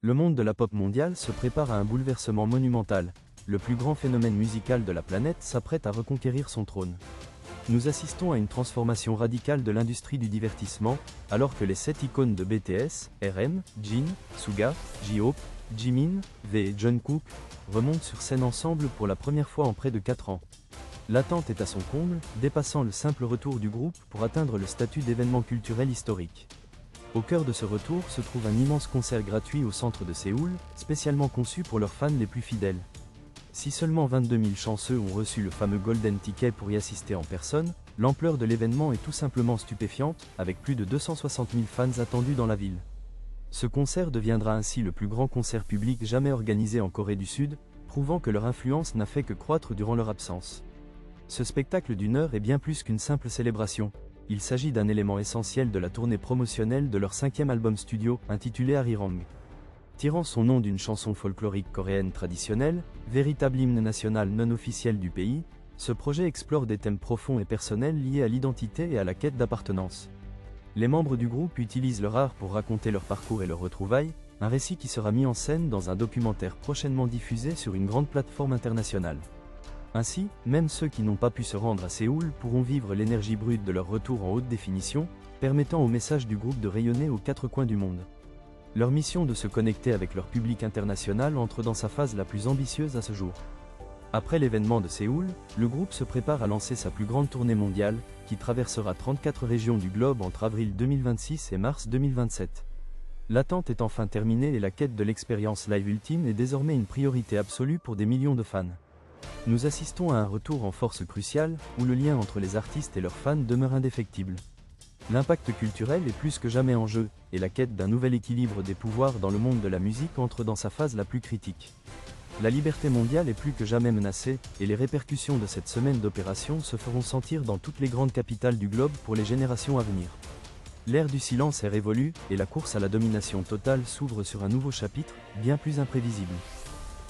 Le monde de la pop mondiale se prépare à un bouleversement monumental. Le plus grand phénomène musical de la planète s'apprête à reconquérir son trône. Nous assistons à une transformation radicale de l'industrie du divertissement, alors que les 7 icônes de BTS, RM, Jin, Suga, J-Hope, Jimin, V et Jungkook remontent sur scène ensemble pour la première fois en près de 4 ans. L'attente est à son comble, dépassant le simple retour du groupe pour atteindre le statut d'événement culturel historique. Au cœur de ce retour se trouve un immense concert gratuit au centre de Séoul, spécialement conçu pour leurs fans les plus fidèles. Si seulement 22 000 chanceux ont reçu le fameux Golden Ticket pour y assister en personne, l'ampleur de l'événement est tout simplement stupéfiante, avec plus de 260 000 fans attendus dans la ville. Ce concert deviendra ainsi le plus grand concert public jamais organisé en Corée du Sud, prouvant que leur influence n'a fait que croître durant leur absence. Ce spectacle d'une heure est bien plus qu'une simple célébration. Il s'agit d'un élément essentiel de la tournée promotionnelle de leur 5e album studio, intitulé Arirang. Tirant son nom d'une chanson folklorique coréenne traditionnelle, véritable hymne national non officiel du pays, ce projet explore des thèmes profonds et personnels liés à l'identité et à la quête d'appartenance. Les membres du groupe utilisent leur art pour raconter leur parcours et leurs retrouvailles, un récit qui sera mis en scène dans un documentaire prochainement diffusé sur une grande plateforme internationale. Ainsi, même ceux qui n'ont pas pu se rendre à Séoul pourront vivre l'énergie brute de leur retour en haute définition, permettant au message du groupe de rayonner aux 4 coins du monde. Leur mission de se connecter avec leur public international entre dans sa phase la plus ambitieuse à ce jour. Après l'événement de Séoul, le groupe se prépare à lancer sa plus grande tournée mondiale, qui traversera 34 régions du globe entre avril 2026 et mars 2027. L'attente est enfin terminée et la quête de l'expérience live ultime est désormais une priorité absolue pour des millions de fans. Nous assistons à un retour en force crucial, où le lien entre les artistes et leurs fans demeure indéfectible. L'impact culturel est plus que jamais en jeu, et la quête d'un nouvel équilibre des pouvoirs dans le monde de la musique entre dans sa phase la plus critique. La liberté mondiale est plus que jamais menacée, et les répercussions de cette semaine d'opération se feront sentir dans toutes les grandes capitales du globe pour les générations à venir. L'ère du silence est révolue, et la course à la domination totale s'ouvre sur un nouveau chapitre, bien plus imprévisible.